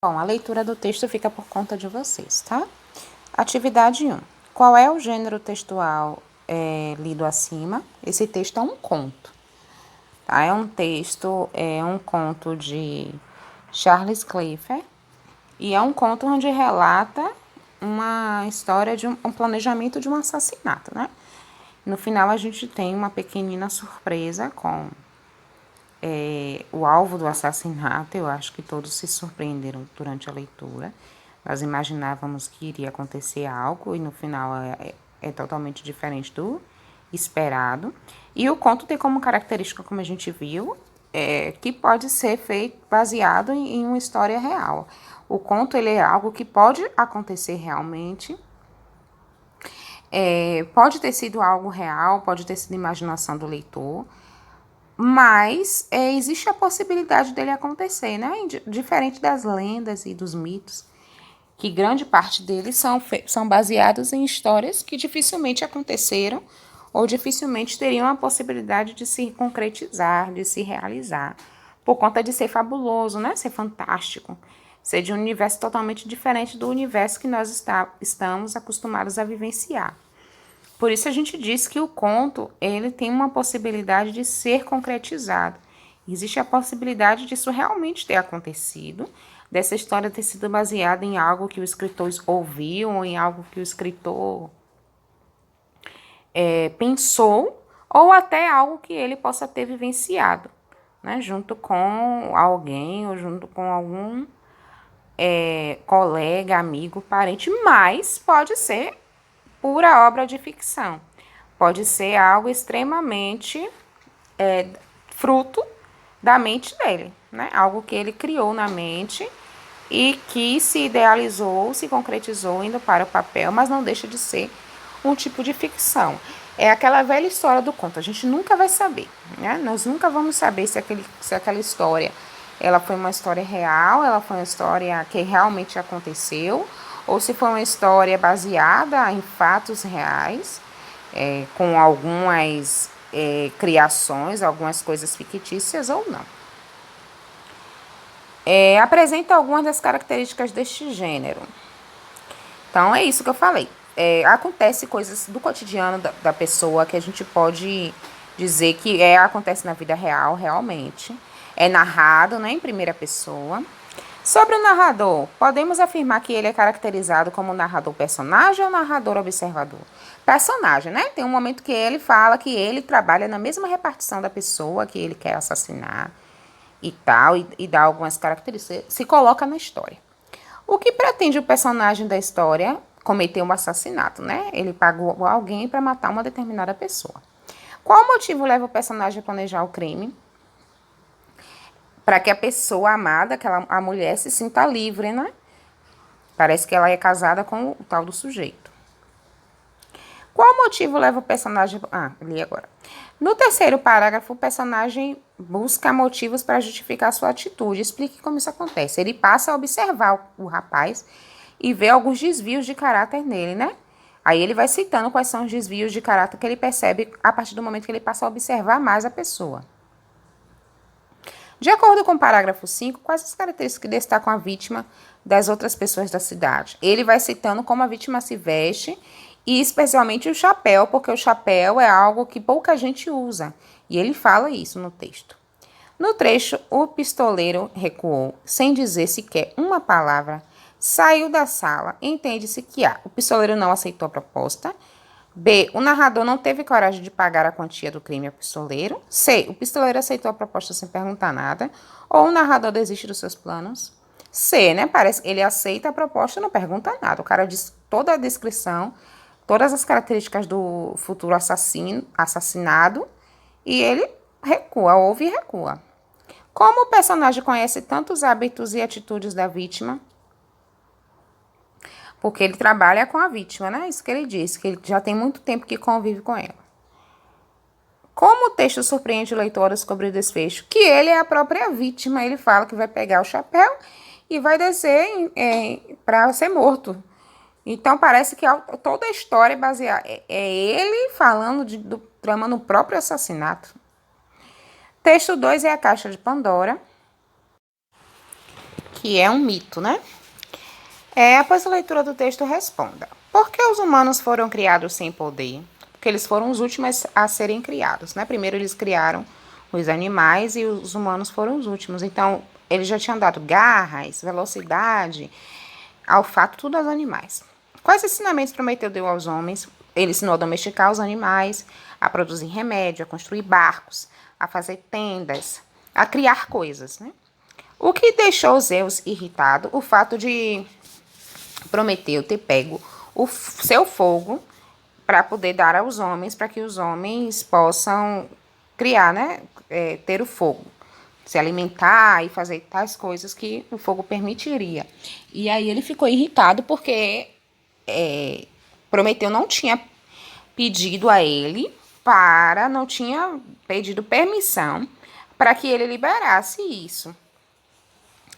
Bom, a leitura do texto fica por conta de vocês, tá? Atividade 1. Qual é o gênero textual lido acima? Esse texto é um conto, tá? É um conto de Charles Clifford e é um conto onde relata uma história de um planejamento de um assassinato, né? No final a gente tem uma pequenina surpresa com o alvo do assassinato. Eu acho que todos se surpreenderam durante a leitura. Nós imaginávamos que iria acontecer algo e no final é totalmente diferente do esperado. E o conto tem como característica, como a gente viu, que pode ser feito baseado em uma história real. O conto ele é algo que pode acontecer realmente. Pode ter sido algo real, pode ter sido imaginação do leitor, mas existe a possibilidade dele acontecer, né? Diferente das lendas e dos mitos, que grande parte deles são baseados em histórias que dificilmente aconteceram ou dificilmente teriam a possibilidade de se concretizar, de se realizar, por conta de ser fabuloso, né? Ser fantástico, ser de um universo totalmente diferente do universo que nós estamos acostumados a vivenciar. Por isso a gente diz que o conto ele tem uma possibilidade de ser concretizado. Existe a possibilidade disso realmente ter acontecido, dessa história ter sido baseada em algo que o escritor ouviu ou em algo que o escritor pensou, ou até algo que ele possa ter vivenciado, né, junto com alguém ou junto com algum colega, amigo, parente, mas pode ser pura obra de ficção. Pode ser algo extremamente fruto da mente dele, né? Algo que ele criou na mente e que se idealizou, se concretizou indo para o papel, mas não deixa de ser um tipo de ficção. É aquela velha história do conto, a gente nunca vai saber, né? Nós nunca vamos saber se aquela história ela foi uma história real, ela foi uma história que realmente aconteceu, ou se foi uma história baseada em fatos reais, com algumas criações, algumas coisas fictícias ou não. Apresenta algumas das características deste gênero. Então, é isso que eu falei. Acontece coisas do cotidiano da pessoa que a gente pode dizer que acontece na vida real, realmente. É narrado, né, em primeira pessoa. Sobre o narrador, podemos afirmar que ele é caracterizado como narrador personagem ou narrador observador? Personagem, né? Tem um momento que ele fala que ele trabalha na mesma repartição da pessoa que ele quer assassinar e tal, e dá algumas características, se coloca na história. O que pretende o personagem da história cometer um assassinato, né? Ele pagou alguém para matar uma determinada pessoa. Qual motivo leva o personagem a planejar o crime? Para que a pessoa amada, a mulher, se sinta livre, né? Parece que ela é casada com o tal do sujeito. Qual motivo leva o personagem... li agora. No terceiro parágrafo, o personagem busca motivos para justificar sua atitude. Explique como isso acontece. Ele passa a observar o rapaz e vê alguns desvios de caráter nele, né? Aí ele vai citando quais são os desvios de caráter que ele percebe a partir do momento que ele passa a observar mais a pessoa. De acordo com o parágrafo 5, quais as características que destacam a vítima das outras pessoas da cidade? Ele vai citando como a vítima se veste e especialmente o chapéu, porque o chapéu é algo que pouca gente usa. E ele fala isso no texto. No trecho, o pistoleiro recuou, sem dizer sequer uma palavra, saiu da sala. Entende-se que A. O pistoleiro não aceitou a proposta. B. O narrador não teve coragem de pagar a quantia do crime ao pistoleiro. C. O pistoleiro aceitou a proposta sem perguntar nada. Ou o narrador desiste dos seus planos. C, né? Parece que ele aceita a proposta e não pergunta nada. O cara diz toda a descrição, todas as características do futuro assassinado, e ele recua, ouve e recua. Como o personagem conhece tantos hábitos e atitudes da vítima? Porque ele trabalha com a vítima, né? Isso que ele diz, que ele já tem muito tempo que convive com ela. Como o texto surpreende o leitor ao descobrir o desfecho? Que ele é a própria vítima. Ele fala que vai pegar o chapéu e vai descer para ser morto. Então, parece que toda a história é baseada... É ele falando do trama no próprio assassinato. Texto 2 é a Caixa de Pandora, que é um mito, né? Após a leitura do texto, responda. Por que os humanos foram criados sem poder? Porque eles foram os últimos a serem criados, né? Primeiro eles criaram os animais e os humanos foram os últimos. Então, eles já tinham dado garras, velocidade, olfato, tudo aos animais. Quais ensinamentos Prometeu deu aos homens? Ele ensinou a domesticar os animais, a produzir remédio, a construir barcos, a fazer tendas, a criar coisas, né? O que deixou Zeus irritado? O fato de Prometeu ter pego o seu fogo para poder dar aos homens, para que os homens possam criar, né? Ter o fogo, se alimentar e fazer tais coisas que o fogo permitiria. E aí ele ficou irritado porque Prometeu não tinha pedido a ele não tinha pedido permissão para que ele liberasse isso.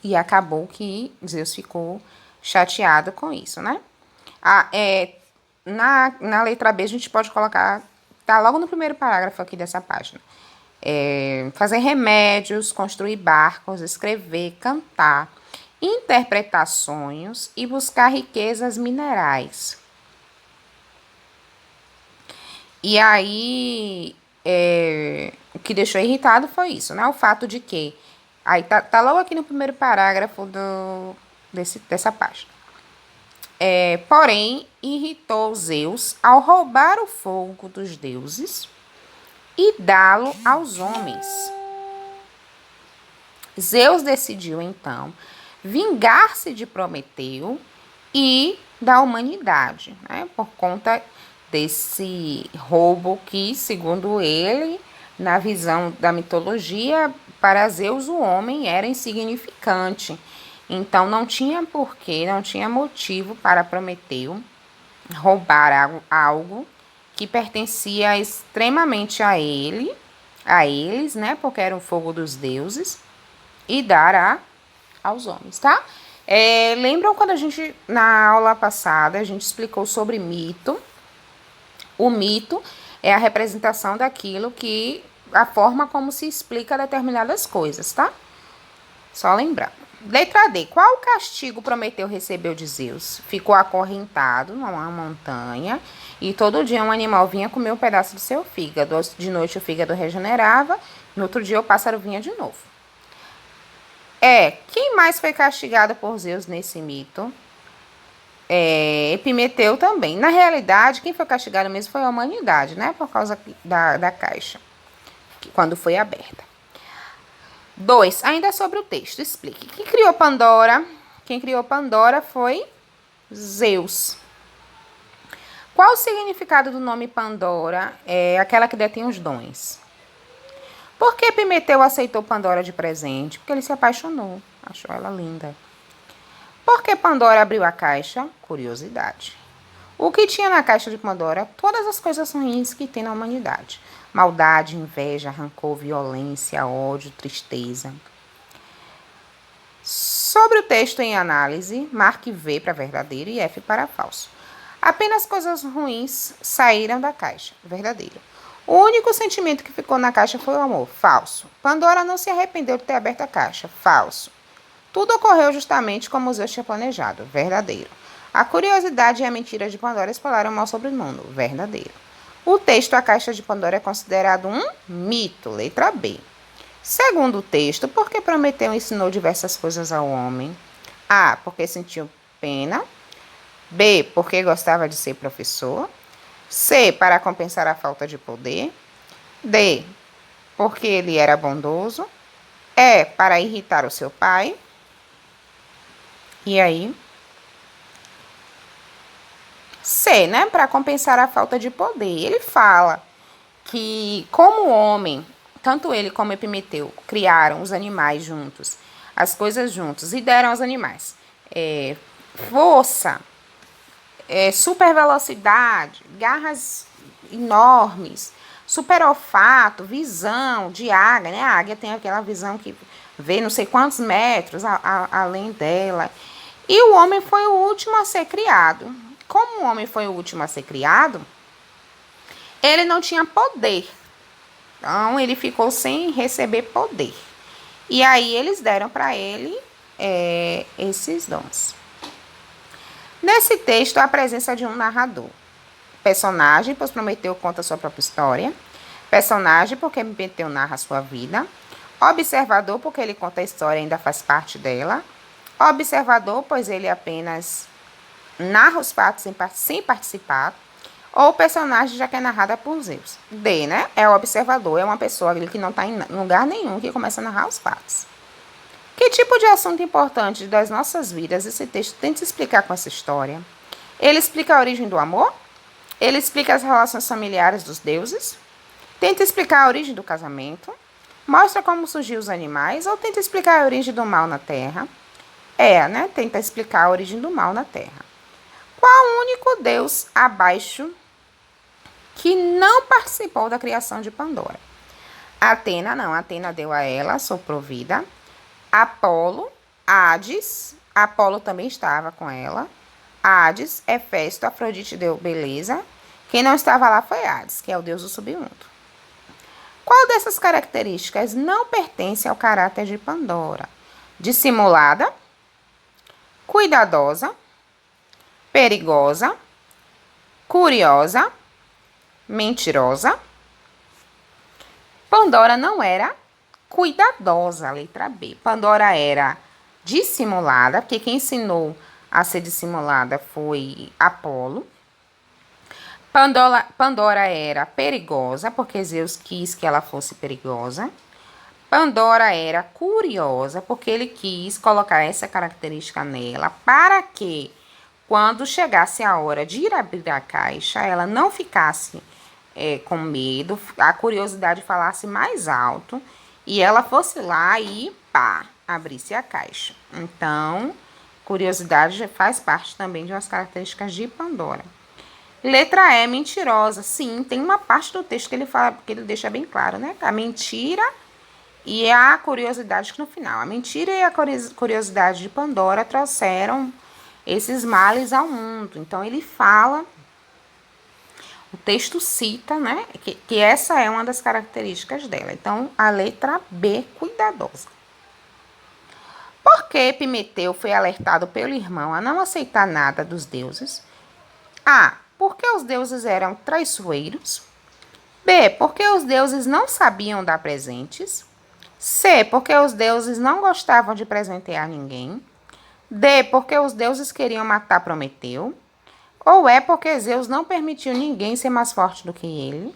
E acabou que Zeus ficou chateado com isso, né? Na letra B a gente pode colocar, tá logo no primeiro parágrafo aqui dessa página. Fazer remédios, construir barcos, escrever, cantar, interpretar sonhos e buscar riquezas minerais. E aí, o que deixou irritado foi isso, né? O fato de que, aí tá logo aqui no primeiro parágrafo dessa página. Porém, irritou Zeus ao roubar o fogo dos deuses e dá-lo aos homens. Zeus decidiu, então, vingar-se de Prometeu e da humanidade, né? Por conta desse roubo que, segundo ele, na visão da mitologia, para Zeus o homem era insignificante. Então não tinha porquê, não tinha motivo para Prometeu roubar algo que pertencia extremamente a eles, né? Porque era o fogo dos deuses, e dar aos homens, tá? Lembram quando na aula passada, a gente explicou sobre mito? O mito é a representação daquilo a forma como se explica determinadas coisas, tá? Só lembrar. Letra D. Qual castigo Prometeu recebeu de Zeus? Ficou acorrentado numa montanha e todo dia um animal vinha comer um pedaço do seu fígado. De noite o fígado regenerava, no outro dia o pássaro vinha de novo. Quem mais foi castigado por Zeus nesse mito? Epimeteu também. Na realidade, quem foi castigado mesmo foi a humanidade, né? Por causa da caixa, quando foi aberta. 2. Ainda sobre o texto, explique. Quem criou Pandora? Quem criou Pandora foi Zeus. Qual o significado do nome Pandora? Aquela que detém os dons. Por que Epimeteu aceitou Pandora de presente? Porque ele se apaixonou, achou ela linda. Por que Pandora abriu a caixa? Curiosidade. O que tinha na caixa de Pandora? Todas as coisas ruins que tem na humanidade. Maldade, inveja, rancor, violência, ódio, tristeza. Sobre o texto em análise, marque V para verdadeiro e F para falso. Apenas coisas ruins saíram da caixa. Verdadeiro. O único sentimento que ficou na caixa foi o amor. Falso. Pandora não se arrependeu de ter aberto a caixa. Falso. Tudo ocorreu justamente como Zeus tinha planejado. Verdadeiro. A curiosidade e a mentira de Pandora espalharam mal sobre o mundo. Verdadeiro. O texto A Caixa de Pandora é considerado um mito. Letra B. Segundo o texto, por que Prometeu ensinou diversas coisas ao homem? A. Porque sentiu pena. B. Porque gostava de ser professor. C. Para compensar a falta de poder. D. Porque ele era bondoso. E. Para irritar o seu pai. E aí? C, né? Para compensar a falta de poder. Ele fala que, como o homem, tanto ele como Epimeteu, criaram os animais juntos, as coisas juntos, e deram aos animais força, super velocidade, garras enormes, super olfato, visão de águia, né? A águia tem aquela visão que vê não sei quantos metros além dela. E o homem foi o último a ser criado. Como o homem foi o último a ser criado, ele não tinha poder. Então, ele ficou sem receber poder. E aí, eles deram para ele esses dons. Nesse texto, há a presença de um narrador. Personagem, pois Prometeu conta sua própria história. Personagem, porque Prometeu narra a sua vida. Observador, porque ele conta a história e ainda faz parte dela. Observador, pois ele apenas narra os fatos sem participar. Ou personagem, já que é narrada por Zeus. D, né? É o observador, é uma pessoa que não está em lugar nenhum que começa a narrar os fatos. Que tipo de assunto importante das nossas vidas esse texto tenta explicar com essa história? Ele explica a origem do amor? Ele explica as relações familiares dos deuses? Tenta explicar a origem do casamento? Mostra como surgiu os animais? Ou tenta explicar a origem do mal na Terra? Né? Tenta explicar a origem do mal na Terra. Qual o único deus abaixo que não participou da criação de Pandora? Atena, não. Atena deu a ela, soprou vida. Apolo, Hades, Apolo também estava com ela. Hades, Hefesto, Afrodite deu beleza. Quem não estava lá foi Hades, que é o deus do submundo. Qual dessas características não pertence ao caráter de Pandora? Dissimulada, cuidadosa, perigosa, curiosa, mentirosa. Pandora não era cuidadosa, letra B. Pandora era dissimulada, porque quem ensinou a ser dissimulada foi Apolo. Pandora era perigosa, porque Zeus quis que ela fosse perigosa. Pandora era curiosa, porque ele quis colocar essa característica nela, para que, quando chegasse a hora de ir abrir a caixa, ela não ficasse com medo, a curiosidade falasse mais alto, e ela fosse lá e, pá, abrisse a caixa. Então, curiosidade faz parte também de umas características de Pandora. Letra E, mentirosa. Sim, tem uma parte do texto que ele fala, que ele deixa bem claro, né? A mentira e a curiosidade no final. A mentira e a curiosidade de Pandora trouxeram esses males ao mundo. Então, ele fala, o texto cita, né? Que essa é uma das características dela. Então, a letra B, cuidadosa. Por que Epimeteu foi alertado pelo irmão a não aceitar nada dos deuses? A. Porque os deuses eram traiçoeiros. B. Porque os deuses não sabiam dar presentes. C. Porque os deuses não gostavam de presentear ninguém. D. Porque os deuses queriam matar Prometeu. Ou é porque Zeus não permitiu ninguém ser mais forte do que ele.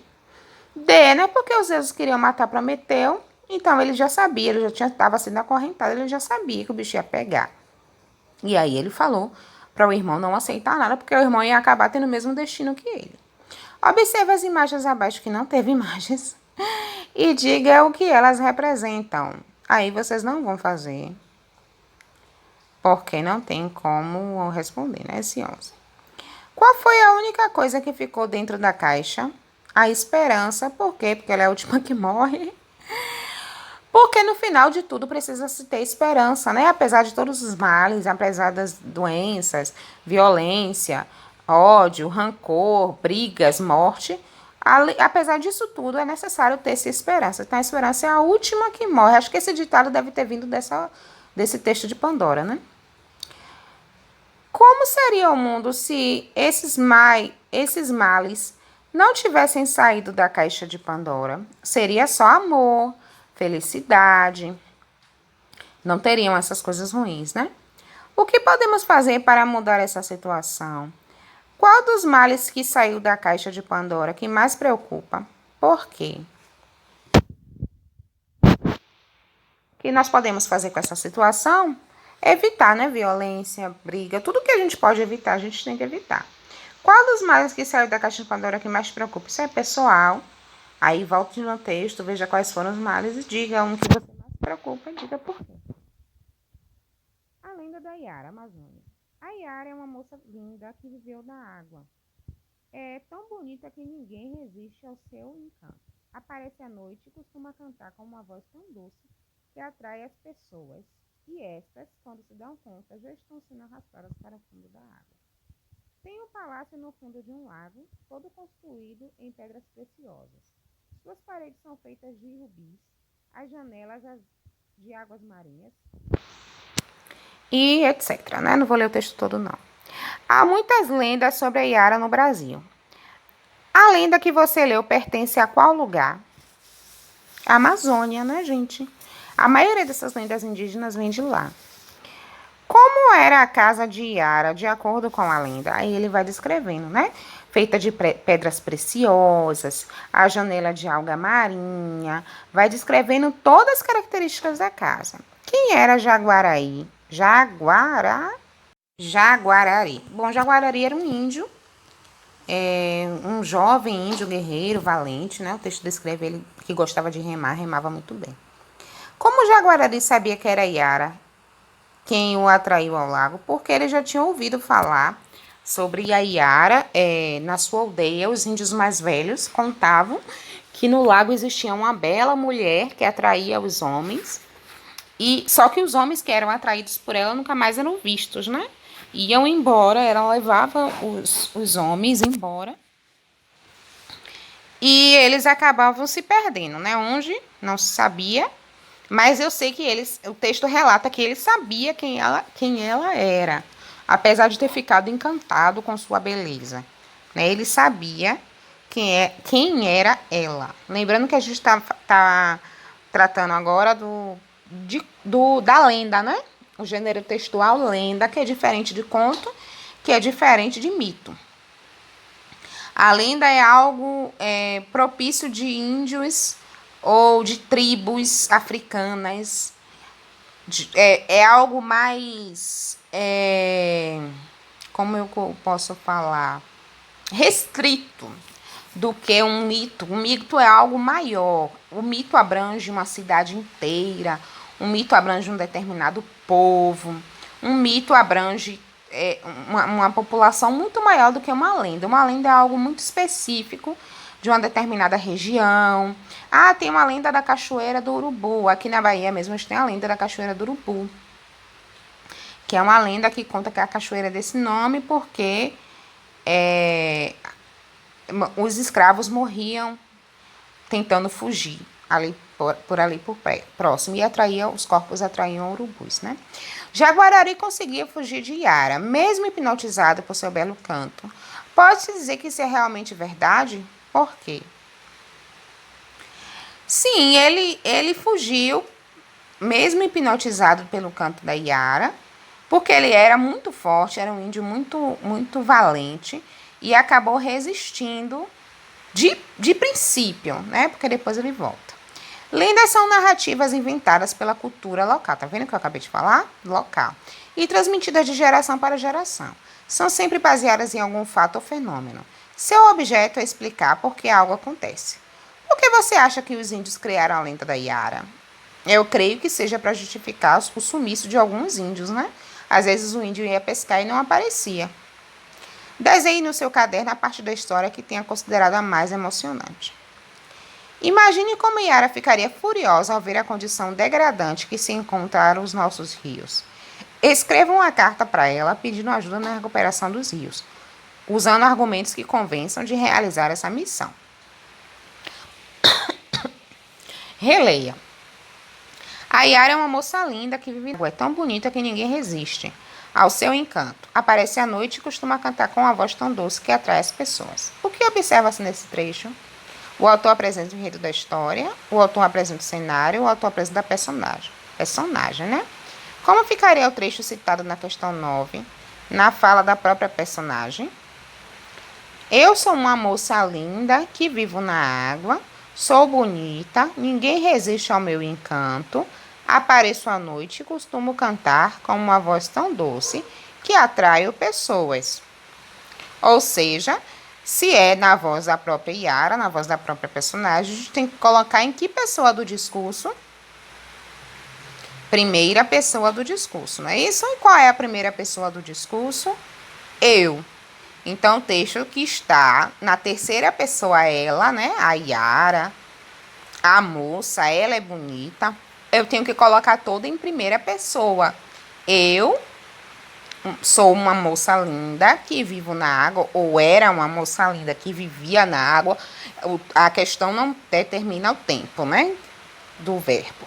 D. Não é porque os deuses queriam matar Prometeu. Então ele já sabia, ele já estava sendo acorrentado, ele já sabia que o bicho ia pegar. E aí ele falou para o irmão não aceitar nada, porque o irmão ia acabar tendo o mesmo destino que ele. Observe as imagens abaixo que não teve imagens e diga o que elas representam. Aí vocês não vão fazer, porque não tem como responder, né? Esse 11. Qual foi a única coisa que ficou dentro da caixa? A esperança. Por quê? Porque ela é a última que morre. Porque no final de tudo precisa se ter esperança, né? Apesar de todos os males, apesar das doenças, violência, ódio, rancor, brigas, morte, apesar disso tudo é necessário ter essa esperança. Então a esperança é a última que morre. Acho que esse ditado deve ter vindo desse texto de Pandora, né? Como seria o mundo se esses males não tivessem saído da caixa de Pandora? Seria só amor, felicidade, não teriam essas coisas ruins, né? O que podemos fazer para mudar essa situação? Qual dos males que saiu da caixa de Pandora que mais preocupa? Por quê? O que nós podemos fazer com essa situação? Evitar, né? Violência, briga, tudo que a gente pode evitar, a gente tem que evitar. Qual dos males que saiu da caixa de Pandora que mais preocupa? Isso é pessoal. Aí volte no texto, veja quais foram os males e diga um que você mais preocupa e diga por quê. A lenda da Iara, Amazônia. A Iara é uma moça linda que viveu na água. É tão bonita que ninguém resiste ao seu encanto. Aparece à noite e costuma cantar com uma voz tão doce que atrai as pessoas. E estas, quando se dão conta, já estão sendo arrastadas para o fundo da água. Tem um palácio no fundo de um lago, todo construído em pedras preciosas. Suas paredes são feitas de rubis, as janelas de águas marinhas. e etc, né? Não vou ler o texto todo, não. Há muitas lendas sobre a Yara no Brasil. A lenda que você leu pertence a qual lugar? A Amazônia, né, gente? A maioria dessas lendas indígenas vem de lá. Como era a casa de Yara, de acordo com a lenda? Aí ele vai descrevendo, né? Feita de pedras preciosas, a janela de alga marinha, vai descrevendo todas as características da casa. Quem era Jaguaraí? Jaguarari. Bom, Jaguarari era um índio, um jovem índio guerreiro, valente, né? O texto descreve ele que gostava de remar, remava muito bem. Como Jaguarari sabia que era Yara quem o atraiu ao lago? Porque ele já tinha ouvido falar sobre a Yara. Na sua aldeia, os índios mais velhos contavam que no lago existia uma bela mulher que atraía os homens, e só que os homens que eram atraídos por ela nunca mais eram vistos, né? Iam embora, ela levava os homens embora, e eles acabavam se perdendo, né? Onde não se sabia. Mas eu sei que o texto relata que ele sabia quem ela era, apesar de ter ficado encantado com sua beleza, né? Ele sabia quem era ela. Lembrando que a gente está tratando agora da lenda, né? O gênero textual lenda, que é diferente de conto, que é diferente de mito. A lenda é algo propício de índios ou de tribos africanas. É algo mais, como eu posso falar, restrito do que um mito. Um mito é algo maior. O mito abrange uma cidade inteira, um mito abrange um determinado povo, um mito abrange uma população muito maior do que uma lenda. Uma lenda é algo muito específico de uma determinada região. Ah, tem uma lenda da Cachoeira do Urubu. Aqui na Bahia mesmo a gente tem a lenda da Cachoeira do Urubu, que é uma lenda que conta que a cachoeira é desse nome porque os escravos morriam tentando fugir por próximo, e os corpos atraíam urubus, né? Jaguarari conseguia fugir de Yara, mesmo hipnotizado por seu belo canto. Pode-se dizer que isso é realmente verdade? Por quê? Sim, ele fugiu, mesmo hipnotizado pelo canto da Yara, porque ele era muito forte, era um índio muito, muito valente, e acabou resistindo de princípio, né? Porque depois ele volta. Lendas são narrativas inventadas pela cultura local. Tá vendo o que eu acabei de falar? Local. E transmitidas de geração para geração. São sempre baseadas em algum fato ou fenômeno. Seu objeto é explicar por que algo acontece. Por que você acha que os índios criaram a lenda da Yara? Eu creio que seja para justificar o sumiço de alguns índios, né? Às vezes o índio ia pescar e não aparecia. Desenhe no seu caderno a parte da história que tenha considerado a mais emocionante. Imagine como Yara ficaria furiosa ao ver a condição degradante que se encontraram os nossos rios. Escreva uma carta para ela pedindo ajuda na recuperação dos rios, usando argumentos que convençam de realizar essa missão. Releia. A Yara é uma moça linda que vive na rua. É tão bonita que ninguém resiste ao seu encanto. Aparece à noite e costuma cantar com uma voz tão doce que atrai as pessoas. O que observa-se nesse trecho? O autor apresenta o enredo da história, o autor apresenta o cenário, o autor apresenta a personagem, né? Como ficaria o trecho citado na questão 9, na fala da própria personagem? Eu sou uma moça linda que vivo na água, sou bonita, ninguém resiste ao meu encanto, apareço à noite e costumo cantar com uma voz tão doce que atraio pessoas. Ou seja, se é na voz da própria Yara, na voz da própria personagem, a gente tem que colocar em que pessoa do discurso? Primeira pessoa do discurso, não é isso? E qual é a primeira pessoa do discurso? Eu. Então, o texto que está na terceira pessoa, ela, né? A Yara, a moça, ela é bonita. Eu tenho que colocar toda em primeira pessoa. Eu sou uma moça linda que vivo na água, ou era uma moça linda que vivia na água. A questão não determina o tempo, né? Do verbo.